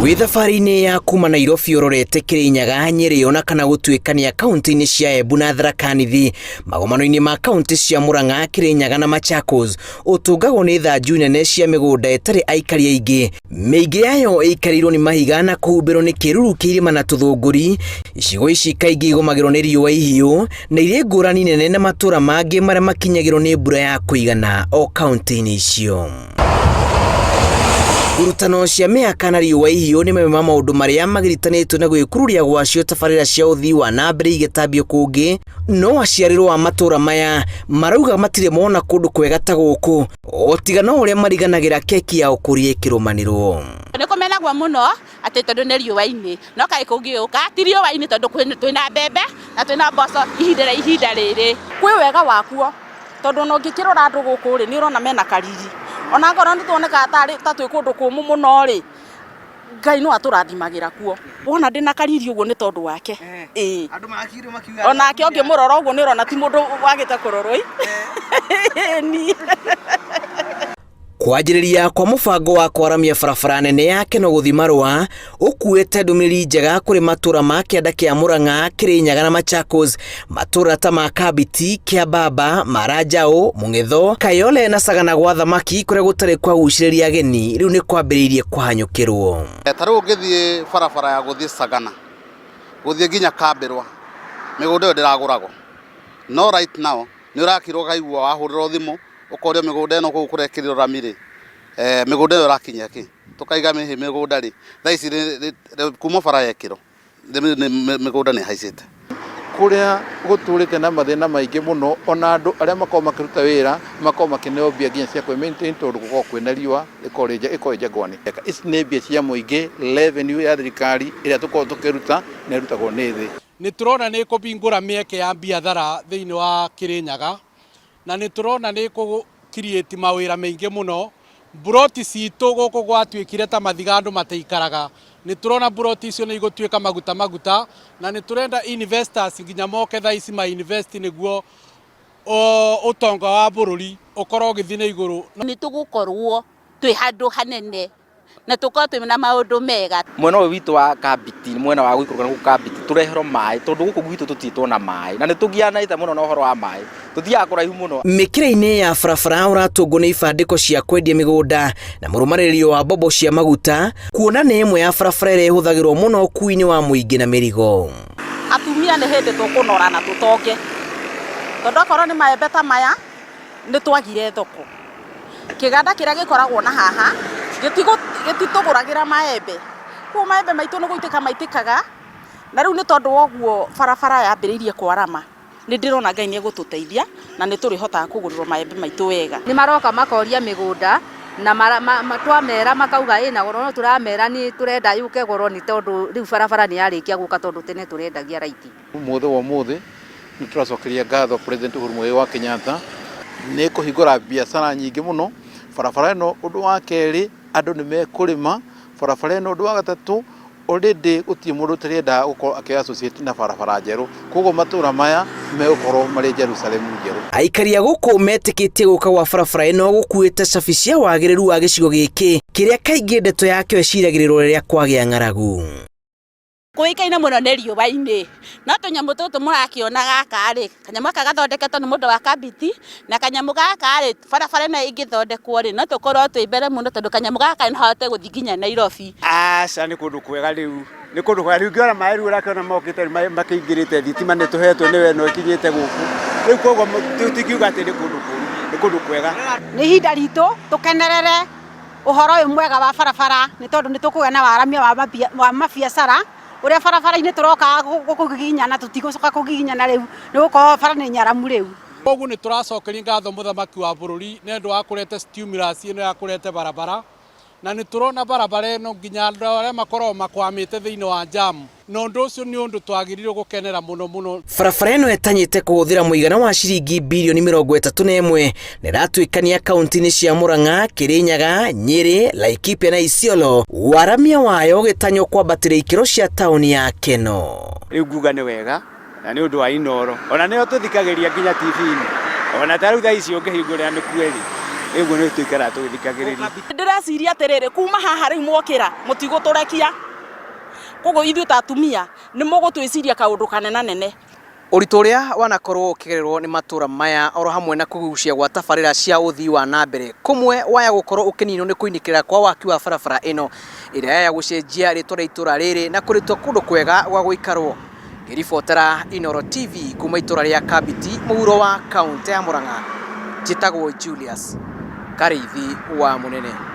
Wĩ thabarĩ-inĩ ya kuma Nairobi ũrorete Kĩrĩnyaga, Nyeri ona kana gũtuĩkania kaunti-inĩ cia Embu na Tharaka Nithi, magomano-inĩ ma kaunti cia Murang'a, Kĩrĩnyaga na Machakos, ũtũngagwo nĩ thanju nene cia mĩgũnda ĩtarĩ aikari aingĩ. Mĩingĩ yayo ĩikarĩirwo nĩ mahiga na kũhumbĩrwo nĩ kĩruru kĩa irĩma na tũthũngũri. Icigo ici kaingĩ igũmagĩrwo nĩ riũa ihiũ na irĩ ngũrani nene na matũra mangĩ marĩa makinyagĩrwo nĩ mbura ya kũigana o kaunti-inĩ icio. Ngurutano cia mĩhaka na riũa ihiũ nĩ mamwe ma maũndũ marĩa magiritanĩtwo na gwĩkururia gwacio tabarĩra cia ũthii wa na mbere igĩtambio kũngĩ, no aciarĩrwo a matũra maya marauga matirĩ mona kũndũ kwega ta gũkũ, o tiga no ũrĩa mariganagĩra keki ya ũkũria ĩkĩrũmanĩrwo. Nĩ kũmenagwo mũno atĩ tondũ nĩ riũa-inĩ, no kaĩ kũngĩũka ti riũa-inĩ tondũ twĩna mbembe na twĩna mboco ihinda rĩrĩ. Kwĩ wega wakuo tondũ no ngĩkĩrora andũ gũkũ rĩ nĩ ũrona mena kariri. Ona ngoro nĩ tuoneka ta twĩ kũndũ kũmũ mũno rĩ, Ngai no atũrathimagĩra kuo. Wona ndĩna kariri ũguo nĩ tondũ wake. Andũ makirwo makiuga. Ona ke ũngĩmũrora ũguo nĩ ũrona ti mũndũ wagĩte kũrorwo. Kwanjĩrĩria kwa mũbango wa kwaramia barabara nene ya Keno gũthiĩ Marũa ũkuĩte ndũmĩrĩri njega kũrĩ matũra ma kĩanda kĩa Murang'a, Kĩrĩnyaga na Machakos, matũra ta ma Kabiti, Kĩambamba, Maranjaũ, Mũng'etho, Kayole na Sagana gwa thamaki kũrĩa gũtarĩ kwa gucĩrĩria ageni rĩu nĩ kwambĩrĩirie kũhanyũkĩrwo. Tarĩu ũngĩthiĩ barabara ya gũthiĩ Sagana gũthiĩ nginya Kambĩrwa mĩgũnda ĩyo ndĩragũragwo, no right now nĩ ũrakirwo kaigua wahũrĩrwo thimũ ũkorio mĩgũnda ĩno kũu kũrekĩrĩrwo rami-rĩ, mĩgũnda ĩyo ĩrakinya kĩ tũkaiga mĩgũnda-rĩ thaa ici kuma bara yekĩrwo mĩgũnda nĩ haicĩte kũrĩa gũtũrĩte na mathĩna maingĩ mũno, ona andũ arĩa makoragwo makĩruta wĩra makoragwo makĩneo mbia nginya cia kwĩ-maintain tondũ gũkoragwo kwĩna riũa ĩkoragwo njengwani. Ici nĩ mbia cia mũingĩ, revenue ya thirikari ĩrĩa tũkoragwo tũkĩruta na ĩrutagwo nĩ thĩ. Nĩ tũrona nĩ kũbingũra mĩeke ya biathara thĩinĩ wa Kĩrĩnyaga, na nĩ tũrona nĩ kũ-create mawĩra maingĩ mũno. Buroti citũ gũkũ gwatuĩkire ta mathiga andũ mateikaraga. Nĩ tũrona buroti icio nĩ igũtuĩka maguta na nĩ tũrenda investors nginya moke thaa ici ma invest nĩguo ũtonga wa bũrũri ũkorwo ũgĩthiĩ na igũrũ. Nĩ tũgũkorwo twĩ handũ hanene na tũkorwo twĩ na maũndũ mega. Mwena ũyũ witũ wa Kabiti, mwena wa gũikũrũka gũkũ Kabiti tũreherwo maĩ tondũ gũkũ gwitũ tũtiĩtwo na maĩ na nĩ tũgianaite mũno na ũhoro wa maĩ, tũthiaga kũraihu mũno. Mĩkĩra-inĩ ya barabara ũratũngwo nĩ ibandĩko cia kwendia mĩgũnda na mũrũmanĩrĩrio wa mbombo cia maguta, kuona nĩ ĩmwe ya barabara ĩrĩa ĩhũthagĩrwo mũno ũkui-inĩ wa mũingĩ na mĩrigo. Atumia nĩ hĩndĩ tũkũnora na tũtonge tondũ okorwo nĩ maembe ta maya nĩ twagire thoko. Kĩganda kĩrĩa gĩkoragwo na haha gĩtitũgũragĩra maembe, kuo maembe maitũ nĩ gũitĩka maitĩkaga, na rĩu nĩ tondũ woguo barabara yambĩrĩirie kwarama. Nĩ ndĩrona Ngai nĩ egũtũteithia na nĩ tũrĩhotaga kũgũrĩrwo maembe maitũ wega. Nĩ maroka makoria mĩgũnda na twamera makauga ĩna goro, no tũramera nĩ tũrenda yũke goro nĩ tondũ rĩu barabara nĩ yarĩkia gũka tondũ tene tũrendagia raiti. Ũmũthĩ nĩ tũracokeria ngatho President Uhuru Muigai wa Kenyatta nĩ kũhingũra biacara nyingĩ mũno. Barabara ĩno ũndũ wa kerĩ andũ nĩ mekũrĩma, barabara ĩno ũndũ wa gatatũ already gũtirĩ mũndũ ũtarenda gũkorwo akĩ-associate na barabara njerũ, koguo matũra maya megũkorwo marĩ Jerusalemu njerũ. Aikari a gũkũ metĩkĩtie gũka gwa barabara ĩno gũkuĩte cabi cia wagĩrĩru wa gĩcigo gĩkĩ kĩrĩa kaingĩ ndeto yakĩo ĩciragĩrĩrwo rĩrĩa kwagĩa ng'aragu. Kũĩkaine mũno nĩ riũa-inĩ, no tũnyamũ tũtũ mũrakĩona gaka-rĩ, kanyamũ aka gathondeketwo nĩ mũndũ wa Kabiti, na kanyamũ gaka-rĩ barabara ĩno ĩngĩthondekwo-rĩ no tũkorwo twĩ mbere mũno tondũ kanyamũ gaka no kahote gũthiĩ nginya Nairobi. Aca nĩ kũndũ kwega rĩu, nĩ kũndũ kwega rĩu ngĩona maĩ rĩu ũrakĩona mokĩte makĩingĩrĩte thitima nĩ tũhetwo nĩwe ĩno ĩkinyĩte gũkũ, rĩu koguo tũtingiuga atĩ nĩ kũndũ kũru, nĩ kũndũ kwega. Nĩ ihinda ritũ tũkenerere ũhoro ũyũ mwega wa barabara nĩ tondũ nĩ tũkũgĩa na waramia wa mabiacara ũrĩa barabara-inĩ tũroka gũkũgiginyana tũtigũcoka kũgiginyana rĩu nĩ gũkorwo bara nĩ nyaramu rĩu. Koguo nĩ tũracokeria ngatho mũthamaki wa bũrũri nĩ ũndũ wa kũrete stimulus ĩno ya kũrete barabara, na nĩ tũrona barabara ĩno nginya andũ arĩa makoragwo makwamĩte thĩinĩ wa jam, na ũndũ ũcio nĩ ũndũ twagĩrĩirwo gũkenera mũno mũno. Barabara ĩno ĩtanyĩte kũhũthĩra mũigana wa ciringi birioni 31 na ĩratuĩkania kaunti-inĩ cia Murang'a, Kĩrĩnyaga, Nyeri, Laikipia na Isiolo, waramia wayo ũgĩtanywo kwambatĩra ikĩro cia taũni ya Keno. Rĩu nguga nĩ wega na nĩ ũndũ wa Inoro, ona nĩo tũthikagĩria nginya TV-inĩ, ona ta rĩu thaa ici ũngĩhingũrĩra mĩkue-rĩ Ego nä tå ikara tå gä thikagä ndä reciria atä rä rä kuma haha rä u mokä ra må tigå tå rekia koguo ithuä ta atumia nä må gå twä ciria kaå ndå kanenanene. Ũritũ ũrĩa wanakorwo ũkĩgererwo nĩ matũra maya oro hamwe na kũgucia gwa tabarĩra cia ũthii wa nambere kũmwe waya gũkorwo ũkĩninwo nĩ kũinĩkĩra kwa waki wa barabara ĩno ĩrĩa yaya gũcenjia rĩtwa rĩa itũra rĩrĩ na kũrĩtwo kũndũ kwega gwa gũikarwo. Ngĩribotera Inooro TV kuma itũra rĩa Kabiti mũhuro wa kaũntĩ ya Murang'a, njĩtagwo Julius Karĩithi wa Mũnene.